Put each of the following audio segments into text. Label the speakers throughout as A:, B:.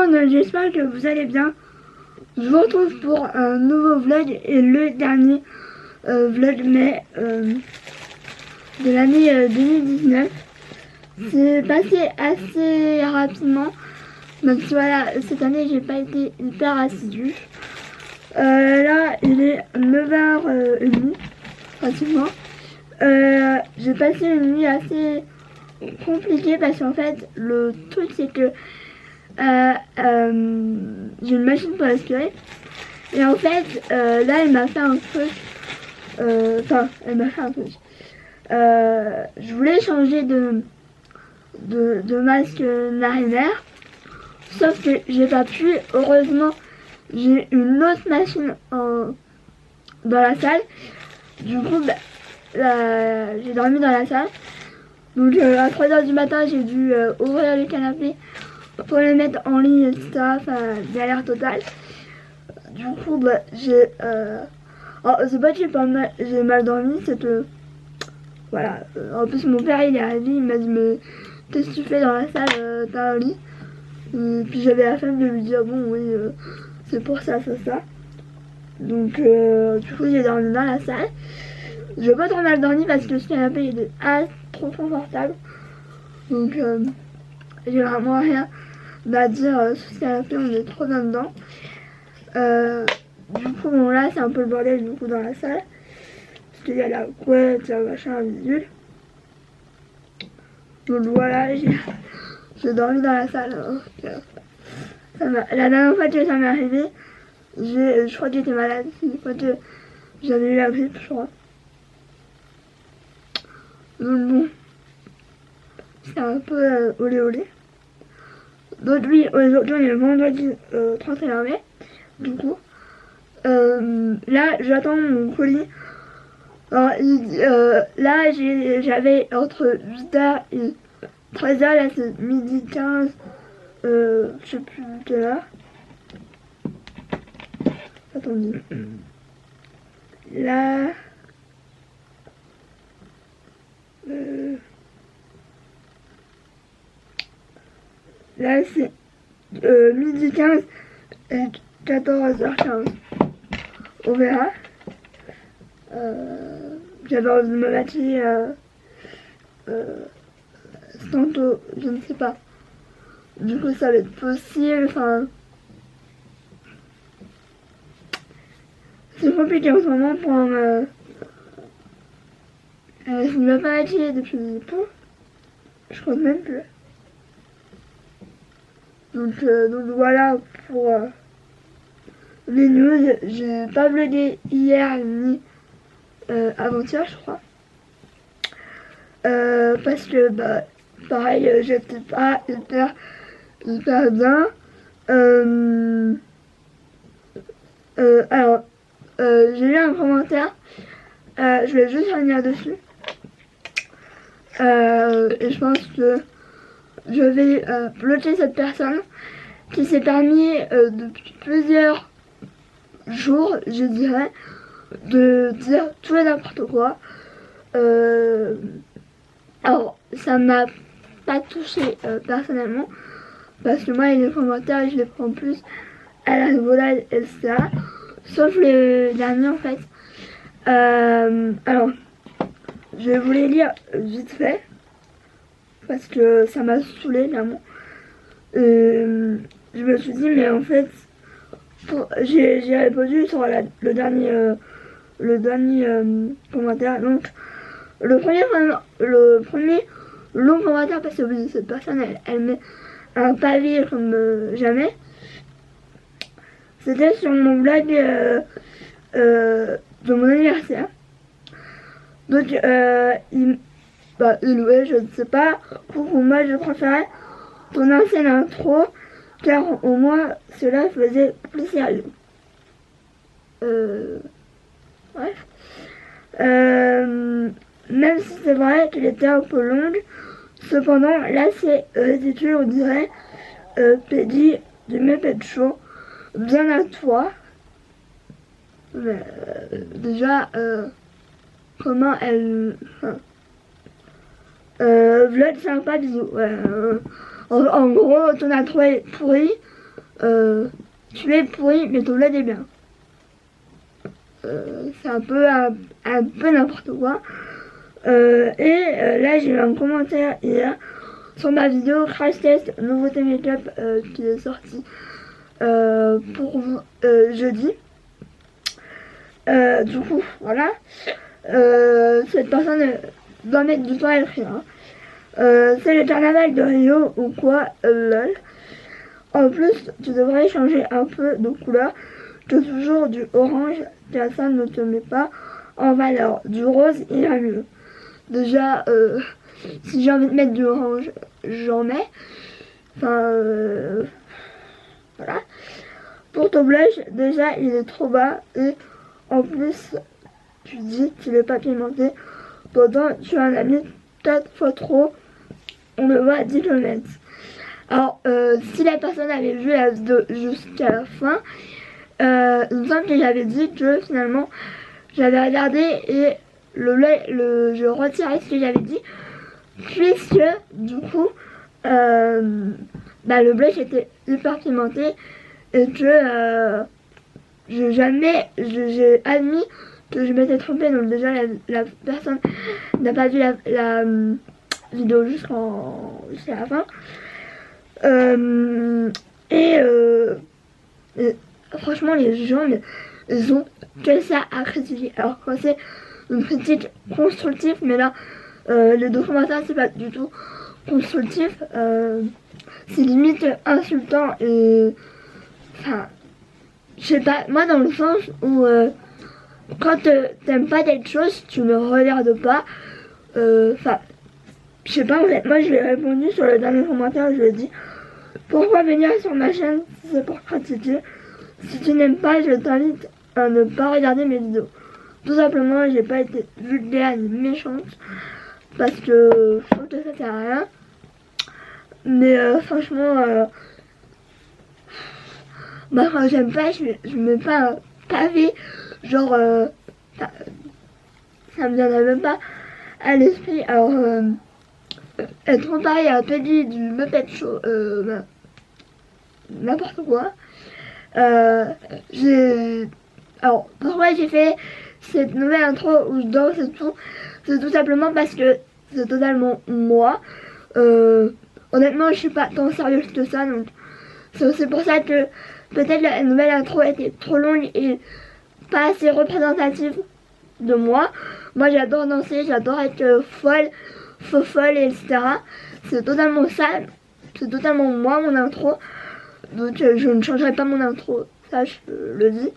A: monde, j'espère que vous allez bien. Je vous retrouve pour un nouveau vlog et le dernier vlog de l'année 2019. C'est passé assez rapidement, même si voilà, cette année j'ai pas été hyper assidue. Là il est 9h30 pratiquement. J'ai passé une nuit assez compliquée parce qu'en fait le truc c'est que j'ai une machine pour aspirer et en fait là elle m'a fait un truc, elle m'a fait un truc. Je voulais changer de masque narinaire, sauf que j'ai pas pu. Heureusement j'ai une autre machine dans la salle. Du coup j'ai dormi dans la salle. Donc à 3h du matin j'ai dû ouvrir le canapé pour les mettre en ligne, etc. Enfin, galère totale. Du coup, j'ai... c'est pas que j'ai mal dormi, c'est que... Voilà. En plus, mon père, il est arrivé, il m'a dit, mais qu'est-ce que tu fais dans la salle, t'as un lit? Et puis j'avais la flemme de lui dire, bon, oui, c'est pour ça, ça. Donc, du coup, j'ai dormi dans la salle. J'ai pas trop mal dormi parce que ce canapé, il était trop confortable. Donc, j'ai vraiment rien à dire sur ce canapé, on est trop bien dedans. Du coup, bon, là, c'est un peu le bordel du coup dans la salle. Parce qu'il y a la couette, machin, un bidule. Donc voilà, j'ai dormi dans la salle. La dernière fois que ça m'est arrivé, je crois que j'étais malade. Une fois que j'avais eu la grippe, je crois. Donc bon, c'est un peu olé. Donc oui, aujourd'hui on est le vendredi 31 mai. Du coup, là j'attends mon colis. Alors, là j'avais entre 8h et 13h, là c'est midi 15, je sais plus quelle heure. Attendez. Là... Là c'est midi 15 et 14h15. On verra. J'avais envie de me maquiller tantôt, je ne sais pas. Du coup ça va être possible, enfin... C'est compliqué en ce moment pour je ne m'ai pas maquillée depuis peu. Je crois même plus. Donc voilà pour les news. J'ai pas vlogué hier ni avant-hier, je crois. Parce que pareil, j'étais pas hyper bien. Alors j'ai eu un commentaire. Je vais juste revenir dessus. Et je pense que je vais bloquer cette personne qui s'est permis depuis plusieurs jours, je dirais, de dire tout et n'importe quoi. Alors, ça m'a pas touché personnellement, parce que moi, les commentaires, je les prends plus à la rigolade, etc. Sauf le dernier, en fait. Alors, je vais vous les lire vite fait, parce que ça m'a saoulé, vraiment. Je me suis dit, mais en fait, j'ai répondu sur le dernier commentaire. Donc, le premier long commentaire, parce que oui, cette personne, elle met un pavé comme jamais. C'était sur mon blog de mon anniversaire. Donc, ouais, je ne sais pas. Pour moi, je préférais ton ancienne intro, car au moins cela faisait plus sérieux. Bref. Même si c'est vrai qu'elle était un peu longue, cependant, là c'est l'intitulé, on dirait Pédi du Mépède Show. Bien à toi. Déjà, comment elle... vlog sympa, bisous. Ouais, en gros, ton intro est pourri. tu es pourri mais ton bled est bien. C'est un peu n'importe quoi. Là j'ai eu un commentaire hier sur ma vidéo Crash Test nouveauté make-up qui est sortie pour jeudi. Du coup, voilà. Cette personne doit mettre du temps à écrire. Hein. C'est le carnaval de Rio ou quoi, lol. En plus, tu devrais changer un peu de couleur que toujours du orange, car ça ne te met pas en valeur. Du rose ira mieux. Déjà, si j'ai envie de mettre du orange, j'en mets. Enfin, voilà. Pour ton blush, déjà, il est trop bas. Et en plus, tu dis qu'il est pas pimenté. Pourtant, tu en as mis 4 fois trop. On le voit à 10 km. Alors, si la personne avait vu la vidéo jusqu'à la fin, il me semble que j'avais dit que finalement, j'avais regardé et je retirais ce que j'avais dit, puisque du coup, le blush était hyper pimenté et que j'ai admis que je m'étais trompée. Donc déjà, la personne n'a pas vu la vidéo jusqu'à la fin. Et franchement, les gens, ils ont que ça à critiquer. Alors quand c'est une critique constructive, mais là, les documentaires, c'est pas du tout constructif. C'est limite insultant et... Enfin, je sais pas, moi dans le sens où quand t'aimes pas quelque chose, tu ne regardes pas. Enfin, je sais pas, en fait, moi je lui ai répondu sur le dernier commentaire, je lui ai dit pourquoi venir sur ma chaîne si c'est pour critiquer. Si tu n'aimes pas, je t'invite à ne pas regarder mes vidéos. Tout simplement, j'ai pas été vulgaire ni méchante parce que je trouve que ça sert à rien. Mais franchement, quand j'aime pas, je mets pas un pavé, genre, ça me viendrait même pas à l'esprit. Alors, être comparé à un pedigree du Muppet Show, n'importe quoi. Alors, pourquoi j'ai fait cette nouvelle intro où je danse et tout? C'est tout simplement parce que c'est totalement moi. Honnêtement, je suis pas tant sérieuse que ça, donc c'est aussi pour ça que peut-être la nouvelle intro était trop longue et pas assez représentative de moi. Moi, j'adore danser, j'adore être folle, faux folle, etc. C'est totalement ça, c'est totalement moi, mon intro. Donc, je ne changerai pas mon intro, ça je le dis.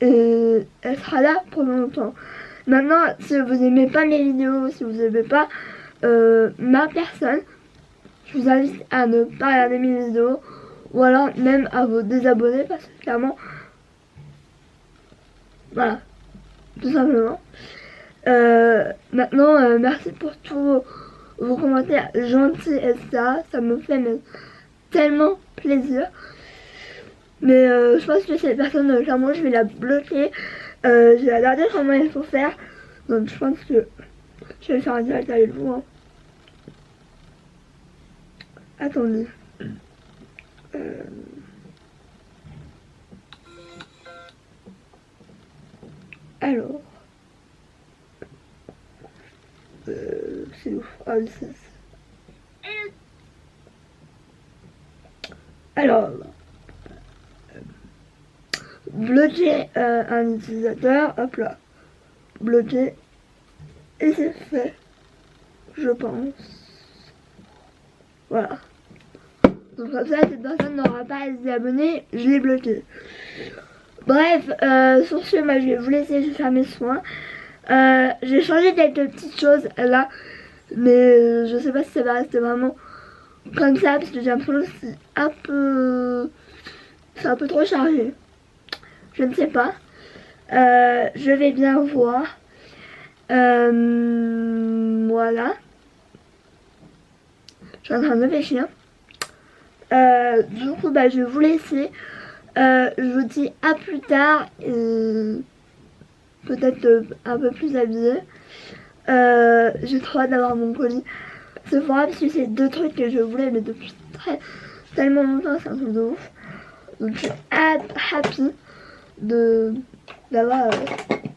A: Et elle sera là pour longtemps. Maintenant, si vous aimez pas mes vidéos, si vous aimez pas ma personne, je vous invite à ne pas regarder mes vidéos ou alors même à vous désabonner parce que clairement, voilà, tout simplement. Maintenant, merci pour tous vos commentaires gentils et ça me fait tellement plaisir. Mais je pense que cette personne, clairement, je vais la bloquer. Je vais regarder comment il faut faire. Donc je pense que je vais faire un direct avec vous. Hein. Attendez. Alors. C'est ouf. Ah oui, c'est... Alors. Bloquer un utilisateur. Hop là. Bloquer. Et c'est fait. Je pense. Voilà. Donc comme ça, cette personne n'aura pas à se désabonner. Je l'ai bloqué. Bref, sur ce, moi, je vais vous laisser, je vais faire mes soins. J'ai changé quelques petites choses là. Mais je sais pas si ça va rester vraiment comme ça. Parce que j'ai l'impression que c'est un peu trop chargé. Je ne sais pas. Je vais bien voir. Voilà. Je suis en train de réfléchir. Du coup, je vais vous laisser. Je vous dis à plus tard. Peut-être un peu plus habillée. J'ai trop hâte d'avoir mon colis. C'est vrai parce que c'est deux trucs que je voulais mais depuis tellement longtemps. C'est un truc de ouf. Donc je suis happy d'avoir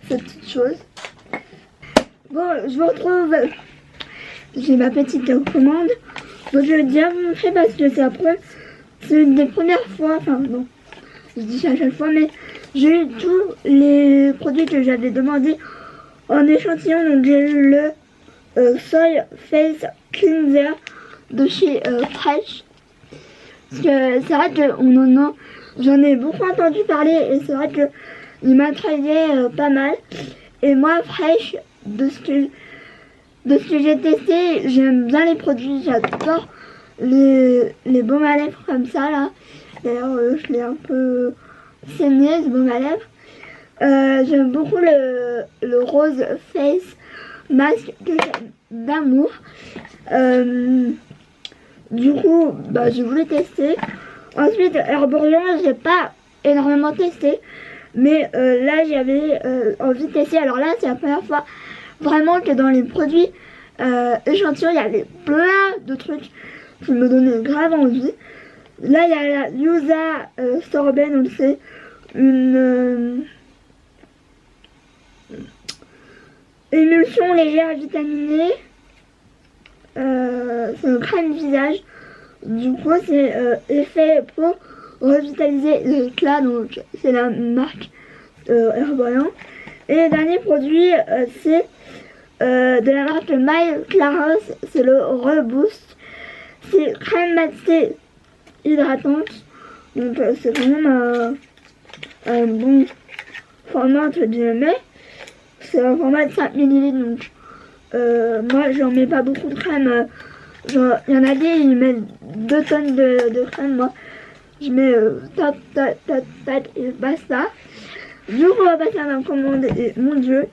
A: cette petite chose. Bon, je vous retrouve. J'ai ma petite commande. Donc je vais déjà vous montrer parce que c'est une des premières fois, enfin non, je dis ça à chaque fois, mais j'ai eu tous les produits que j'avais demandé en échantillon. Donc j'ai eu le Soy Face Cleanser de chez Fresh. Parce que c'est vrai que j'en ai beaucoup entendu parler et c'est vrai que il m'intriguait pas mal. Et moi, Fresh, de ce que j'ai testé, j'aime bien les produits, j'adore les baumes à lèvres comme ça là. D'ailleurs, je l'ai un peu saigné ce baume à lèvres. J'aime beaucoup le Rose Face Mask que j'aime d'amour. Du coup, je voulais tester. Ensuite, Herborian, j'ai pas énormément testé. Mais là, j'avais envie de tester. Alors là, c'est la première fois vraiment que dans les produits échantillons, il y avait plein de trucs qui me donnaient grave envie. Là, il y a la Yuza Sorbet, donc c'est une émulsion légère vitaminée. C'est une crème visage. Du coup, c'est effet pour revitaliser l'éclat. Donc, c'est la marque Herborian. Et le dernier produit, c'est de la marque My Clarins. C'est le Reboost. C'est crème matée hydratante. Donc, c'est quand même un bon format entre guillemets. C'est un format de 5 ml. Donc, moi, j'en mets pas beaucoup de crème. Il y en a des, ils mettent 2 tonnes de crème. Moi, je mets tac et basta. Du coup, on va passer à ma commande. Et mon dieu,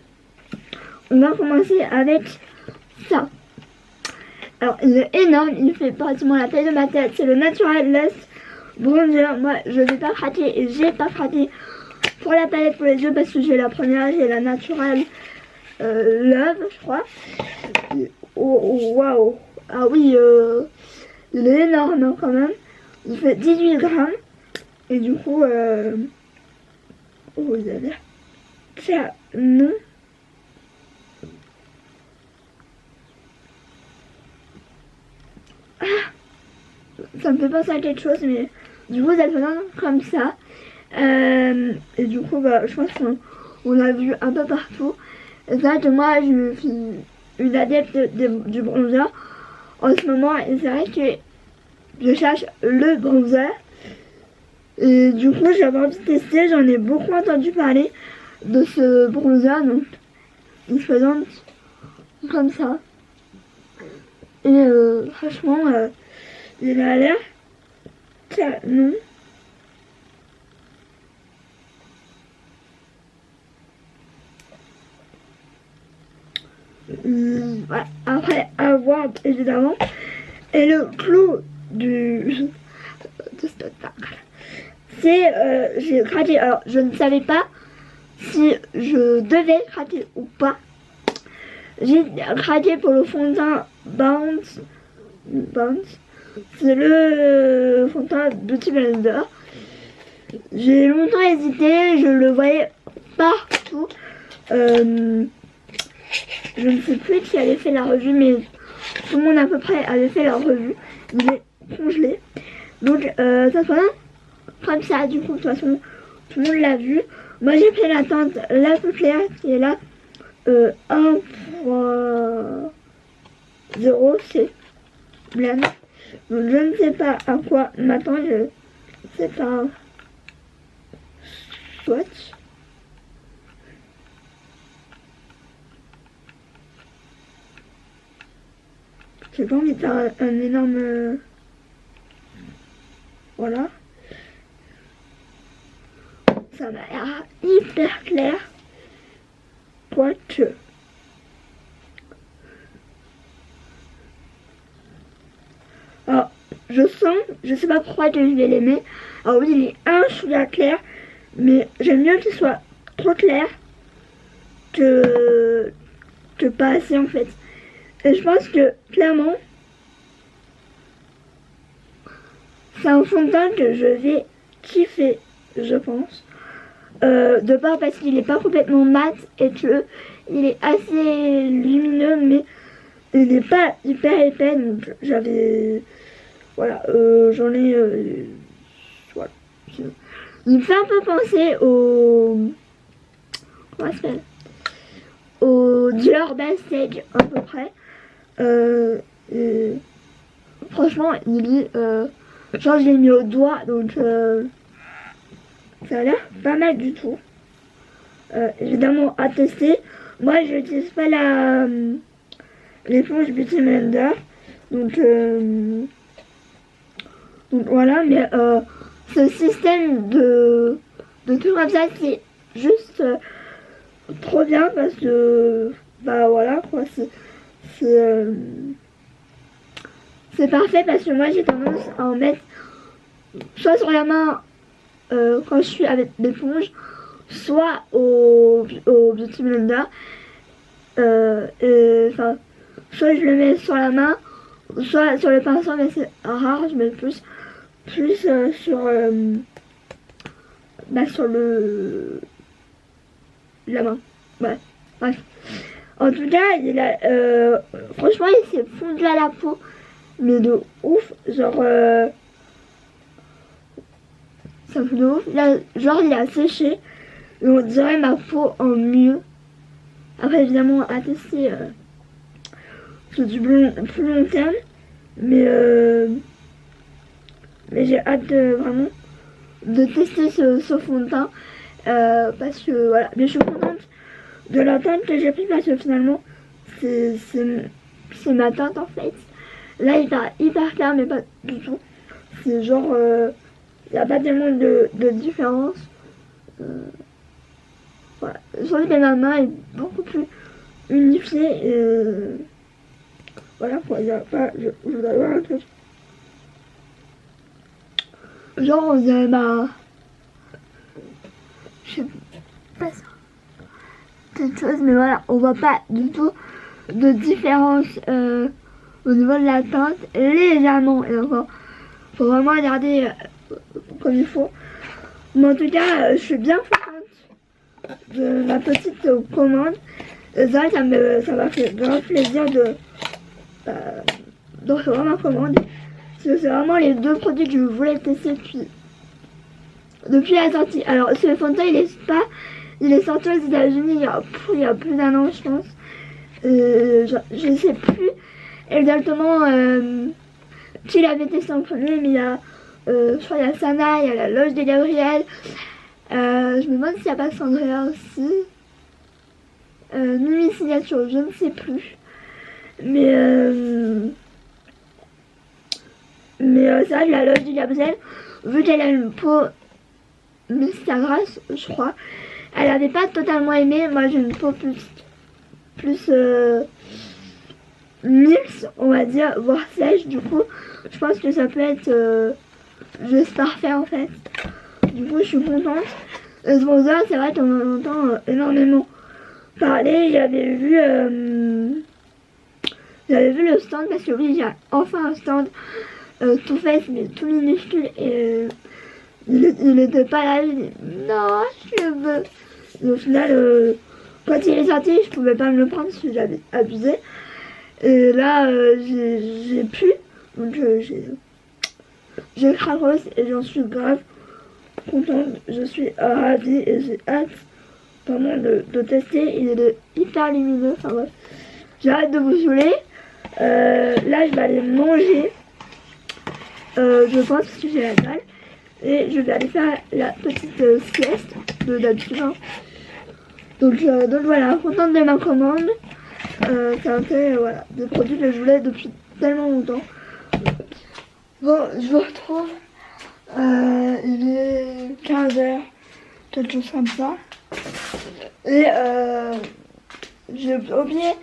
A: on va commencer avec ça. Alors, il est énorme. Il fait pratiquement la taille de ma tête. C'est le Natural Lust Bronzer. Moi, je vais pas craquer. Et j'ai pas craqué pour la palette pour les yeux parce que j'ai la première. J'ai la Natural Love, je crois. Oh, waouh. Ah oui, il est énorme hein, quand même. Il fait 18 grammes. Et du coup, oh, il a l'air canon. Ah, ça me fait penser à quelque chose, mais du coup, ça fait comme ça. Et du coup, je pense qu'on l'a vu un peu partout. Et c'est vrai que moi, je suis une adepte du bronzer en ce moment. Et c'est vrai que je cherche le bronzer. Et du coup, j'avais envie de tester. J'en ai beaucoup entendu parler de ce bronzer. Donc, il se présente comme ça. Et franchement, il a l'air canon. Voilà. Après, à voir évidemment. Et le clou de ce spectacle, c'est j'ai craqué. Alors, je ne savais pas si je devais craquer ou pas. J'ai craqué pour le fond de teint Bounce. C'est le fond de teint Beauty Blender. J'ai longtemps hésité, je le voyais partout. Je ne sais plus qui avait fait la revue, mais tout le monde à peu près avait fait la revue. Il est congelé. Donc ça se passe comme ça. Du coup, de toute façon, tout le monde l'a vu. Moi, j'ai pris la teinte la plus claire qui est là. 1.0, c'est blend. Donc je ne sais pas à quoi m'attendre. C'est un swatch. J'ai pas envie de faire un énorme... Voilà. Ça m'a l'air hyper clair. Quoique. Alors, je sens, je sais pas pourquoi que je vais l'aimer. Alors oui, il est un chouïa clair. Mais j'aime mieux qu'il soit trop clair que pas assez en fait. Et je pense que clairement c'est un fond de teint que je vais kiffer, je pense. De part parce qu'il n'est pas complètement mat et que il est assez lumineux, mais il n'est pas hyper épais. Donc j'avais, voilà, j'en ai, voilà. Il me fait un peu penser au, comment ça s'appelle, au Dior Backstage à peu près. Et franchement, il est, genre je l'ai mis au doigt, donc ça a l'air pas mal du tout. Évidemment à tester. Moi je n'utilise pas l'éponge Beauty Blender. Donc voilà, mais ce système de tout comme ça, c'est juste trop bien parce que bah voilà quoi, c'est parfait parce que moi j'ai tendance à en mettre soit sur la main quand je suis avec l'éponge, soit au Beauty Blender. Enfin, soit je le mets sur la main, soit sur le pinceau, mais c'est rare, je mets plus sur sur la main. Ouais, bref. En tout cas, franchement, il s'est fondu à la peau, mais de ouf, genre ça me fait de ouf. Là, genre il a séché, et on dirait ma peau en mieux. Après, évidemment, à tester sur du plus long terme, mais j'ai hâte vraiment de tester ce fond de teint parce que voilà, mais je suis contente de la teinte que j'ai pris parce que finalement c'est ma teinte en fait. Là il est hyper clair mais pas du tout, c'est genre il n'y a pas tellement de différence. Voilà. Sur les ma main est beaucoup plus unifiée et voilà quoi, il y a pas, je voudrais voir un truc. Genre on dirait je sais pas ça, quelque chose, mais voilà, on voit pas du tout de différence au niveau de la teinte, légèrement, et encore, faut vraiment regarder comme il faut. Mais en tout cas, je suis bien contente de ma petite commande. C'est vrai que ça m'a fait grand plaisir de recevoir ma commande. Parce que c'est vraiment les deux produits que je voulais tester depuis la sortie. Alors ce fond de teint il est sorti aux États-Unis il y a plus d'un an je pense. Je sais plus exactement qui l'avait testé en premier, mais il y a je crois il y a Sana, il y a la Loge des Gabriel. Je me demande s'il n'y a pas Sandrea aussi. Mimi Signature, je ne sais plus. Mais c'est vrai que la Loge du Gabriel, vu qu'elle a une peau mystère grasse, je crois, elle n'avait pas totalement aimé. Moi j'ai une peau plus mixte, on va dire, voire sèche. Du coup, je pense que ça peut être juste parfait en fait. Du coup, je suis contente. Ce sponsor, c'est vrai qu'on entend énormément parler. J'avais vu le stand parce que oui, j'ai enfin un stand tout fait mais tout minuscule et il était pas là. Je dis non, je le veux. Et au final, quand il est sorti, je pouvais pas me le prendre parce que j'avais abusé. Et là, j'ai pu. Donc j'ai craqué et j'en suis grave contente. Je suis ravie et j'ai hâte vraiment de tester. Il est hyper lumineux. Enfin bref, j'ai hâte de vous saouler. Là, je vais aller manger. Je pense parce que j'ai la dalle. Et je vais aller faire la petite sieste de d'habitude. Hein. Donc voilà, contente de ma commande. C'est un peu voilà, des produits que je voulais depuis tellement longtemps. Bon, je vous retrouve. Il est 15h, quelque chose comme ça. Et j'ai oublié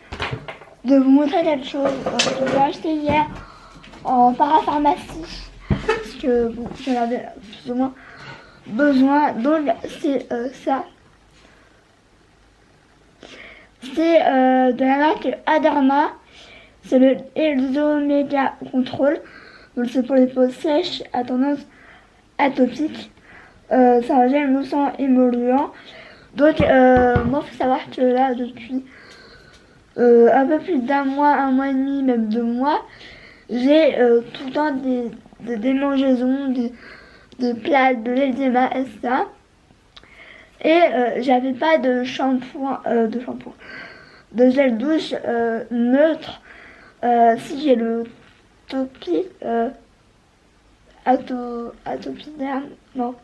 A: de vous montrer quelque chose que j'ai acheté hier en parapharmacie. Parce que bon, j'en avais plus ou moins besoin. Donc c'est ça. C'est de la marque Aderma. C'est le Exomega Control. Donc c'est pour les peaux sèches à tendance atopique. C'est un gel moussant émollient. Donc, moi, faut savoir que là, depuis un peu plus d'un mois et demi, même 2 mois, j'ai tout le temps des démangeaisons, de plats, de l'eczéma, etc. Et j'avais pas de shampoing, de gel douche neutre. Si j'ai le Topi, Atopiderm, non,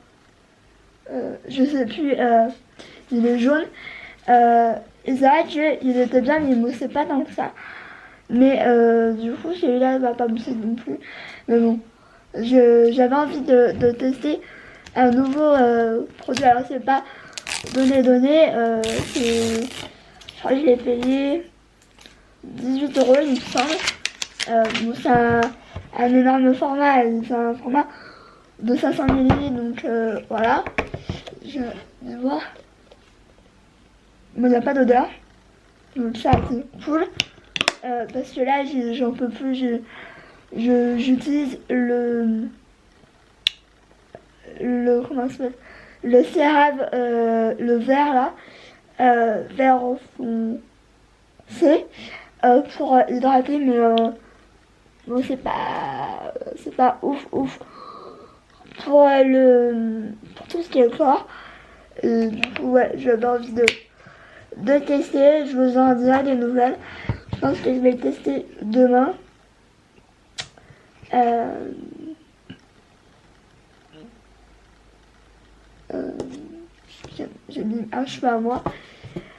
A: je sais plus, il est jaune. Et c'est vrai qu'il était bien, mais il moussait pas tant que ça. Mais du coup, celui-là ne va pas mousser non plus. Mais bon, j'avais envie de tester un nouveau produit. Alors, c'est pas donné, je crois que je l'ai payé 18 € il me semble. Bon, c'est un énorme format, c'est un format de 500 ml, donc voilà. Je vais voir. Bon, il n'y a pas d'odeur, donc ça c'est cool. Parce que là j'en peux plus, j'utilise le comment ça s'appelle, le CeraVe, le vert là, vert foncé, pour hydrater, mais bon c'est pas ouf pour tout ce qui est corps. Du coup ouais, j'avais envie de tester, je vous en dirai des nouvelles. Je pense que je vais le tester demain. J'ai mis un cheveu à moi.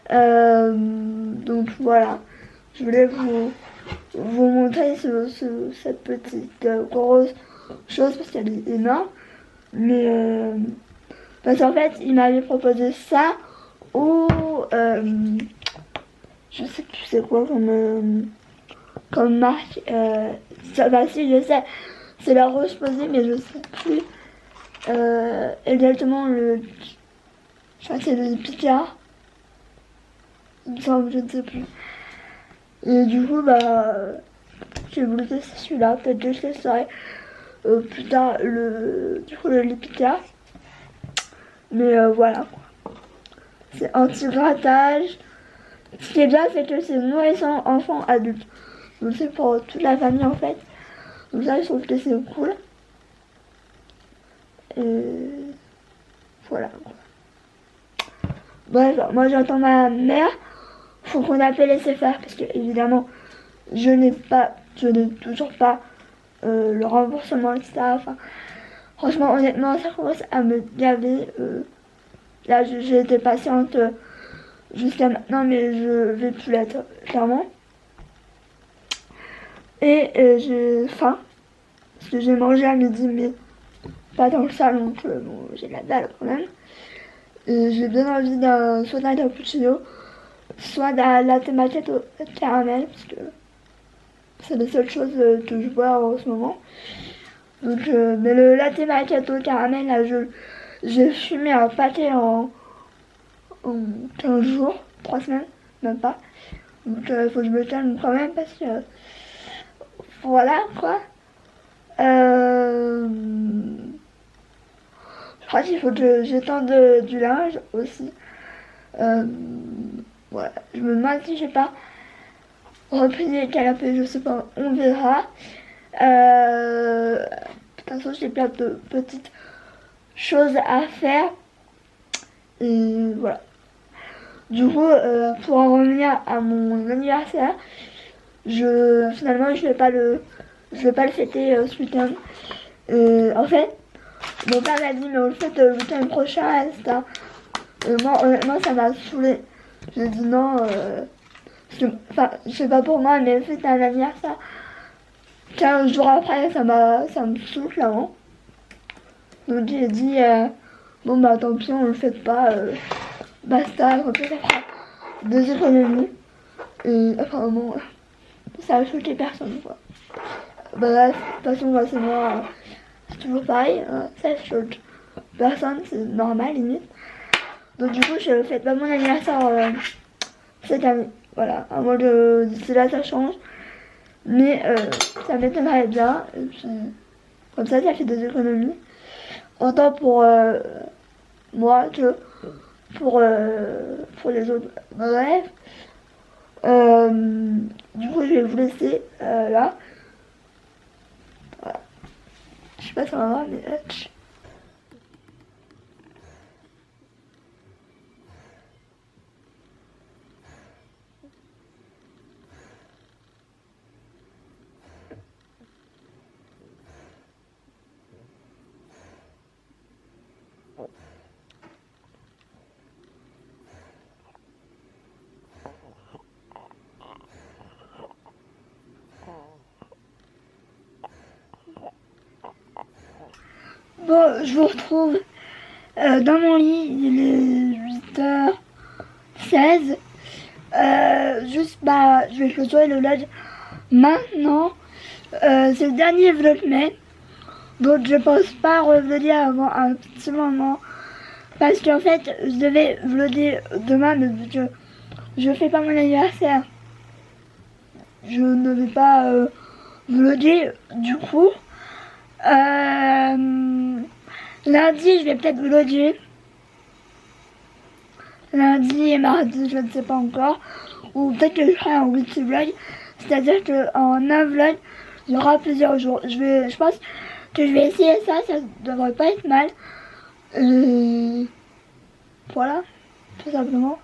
A: Donc voilà, je voulais vous montrer cette petite grosse chose parce qu'elle est énorme. Mais parce qu'en fait, il m'avait proposé ça ou je sais plus c'est quoi comme marque. Bah si, je sais, c'est la Roche Posay, mais je sais plus exactement je crois que c'est le Picard. Il me semble, je ne sais plus. Et du coup, bah, j'ai voulu tester celui-là. Peut-être que je testerai plus tard le Picard. Mais voilà. C'est anti-grattage. Ce qui est bien, c'est que c'est nourrissant enfant adulte. Donc c'est pour toute la famille en fait. Donc ça, je trouve que c'est cool. Et voilà. Bref, moi j'entends ma mère. Faut qu'on appelle SFR parce que évidemment, je n'ai toujours pas le remboursement, etc. Enfin, franchement, honnêtement, ça commence à me gaver. Là, j'ai été patiente jusqu'à maintenant, mais je vais plus l'être, clairement. Et j'ai faim, parce que j'ai mangé à midi, mais pas dans le salon, donc bon, j'ai la dalle quand même. Et j'ai bien envie soit d'un cappuccino, soit d'un latte macchiato caramel, parce que c'est les seules choses que je bois en ce moment. Donc, mais le latte macchiato caramel, là, j'ai fumé un paquet en 15 jours, 3 semaines, même pas. Donc il faut que je me calme quand même parce que voilà quoi. Je crois qu'il faut que j'étende du linge aussi. Voilà. Je me demande si j'ai pas replié le canapé, je sais pas, on verra. De toute façon j'ai plein de petites choses à faire. Et voilà. Du coup, pour en revenir à mon anniversaire, finalement je vais pas le fêter ce week-end. En fait, mon père m'a dit mais on le fête le week-end prochain, etc. Moi honnêtement ça m'a saoulée. J'ai dit non, enfin je sais pas pour moi, mais fêter un anniversaire 15 jours après ça me saoule clairement. Donc j'ai dit bon bah tant pis on le fête pas, basta, comme ça fera des économies. Et apparemment ça a choqué personne quoi. Bah de toute façon c'est moi, c'est toujours pareil, hein, ça choque personne, c'est normal limite. Donc du coup je fête pas mon anniversaire cette année, voilà, à moins que d'ici là ça change. Mais ça m'étonnerait bien, et puis, comme ça fait des économies. Autant pour moi que pour les autres bref. Du coup je vais vous laisser là. Voilà. Je sais pas si on va voir mais bon, je vous retrouve dans mon lit, il est 8h16. Je vais clôturer le vlog maintenant. C'est le dernier vlogmas, donc je pense pas revlogger avant un petit moment. Parce qu'en fait, je devais vlogger demain, mais vu que je fais pas mon anniversaire, je ne vais pas vlogger du coup. Lundi, je vais peut-être vlogger. Lundi et mardi, je ne sais pas encore. Ou peut-être que je ferai un weekly vlog. C'est-à-dire qu'en un vlog, il y aura plusieurs jours. Je pense que je vais essayer ça, ça devrait pas être mal. Voilà, tout simplement.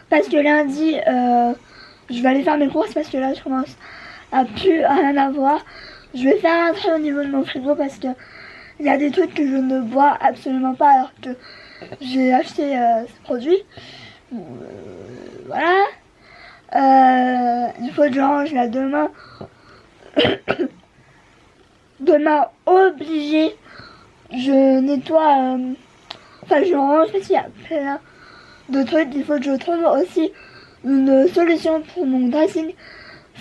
A: Parce que lundi, je vais aller faire mes courses parce que là, je commence à plus rien avoir. Je vais faire un trait au niveau de mon frigo parce que il y a des trucs que je ne bois absolument pas alors que j'ai acheté ce produit. Voilà. Il faut que je range là demain. Demain, obligé. Je nettoie. Enfin, je range parce qu'il y a plein de trucs. Il faut que je trouve aussi une solution pour mon dressing.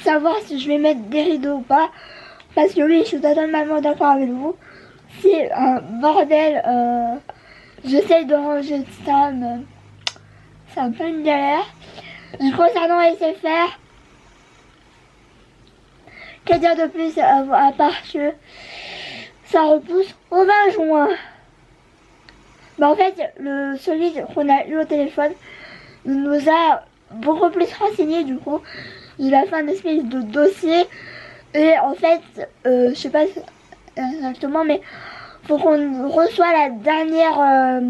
A: Savoir si je vais mettre des rideaux ou pas. Parce que oui, je suis totalement d'accord avec vous. C'est un bordel. J'essaye de ranger ça, mais c'est un peu une galère. Concernant SFR, que dire de plus à part que ça repousse au 20 juin. Mais en fait, celui qu'on a eu au téléphone nous a beaucoup plus renseigné du coup. Il a fait un espèce de dossier et en fait, je sais pas exactement, mais faut qu'on reçoive la dernière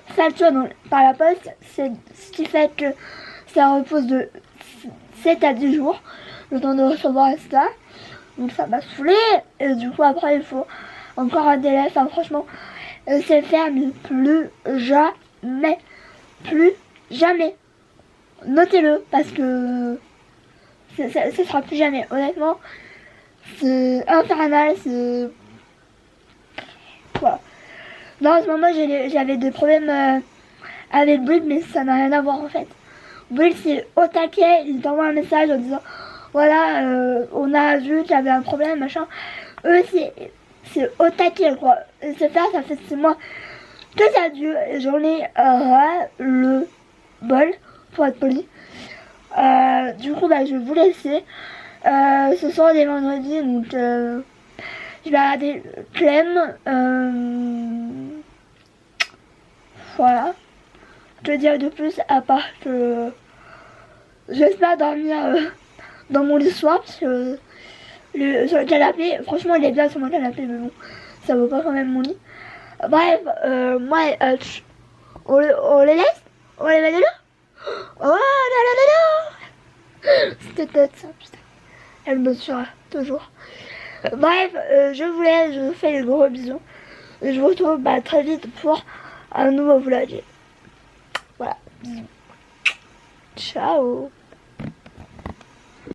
A: facture par la poste. C'est ce qui fait que ça repose de 7 à 10 jours le temps de recevoir ça. Donc ça m'a saoulé. Et du coup après il faut encore un délai. Enfin franchement c'est faire mais plus jamais. Plus jamais. Notez-le parce que ça sera plus jamais. Honnêtement c'est infernal. C'est voilà. Non, en ce moment j'avais des problèmes avec Bouygues, mais ça n'a rien à voir en fait. Bouygues c'est au taquet, il t'envoie un message en disant voilà, on a vu qu'il y avait un problème, machin. Eux c'est au taquet quoi. Et c'est faire, ça fait 6 mois que ça dure et j'en ai ras le bol, pour être poli. Du coup bah je vais vous laisser. Ce soir on est vendredi, donc je vais regarder Clem. Voilà. Que dire de plus à part que j'espère dormir dans mon lit ce soir parce que sur le canapé, franchement il est bien sur mon canapé mais bon, ça vaut pas quand même mon lit. Bref, moi on les laisse. On les met de là. Oh là là là là. C'était tête ça, putain. Elle me suivra toujours. Bref, je vous laisse, je vous fais des gros bisous. Et je vous retrouve très vite pour un nouveau vlog. Voilà, bisous. Ciao.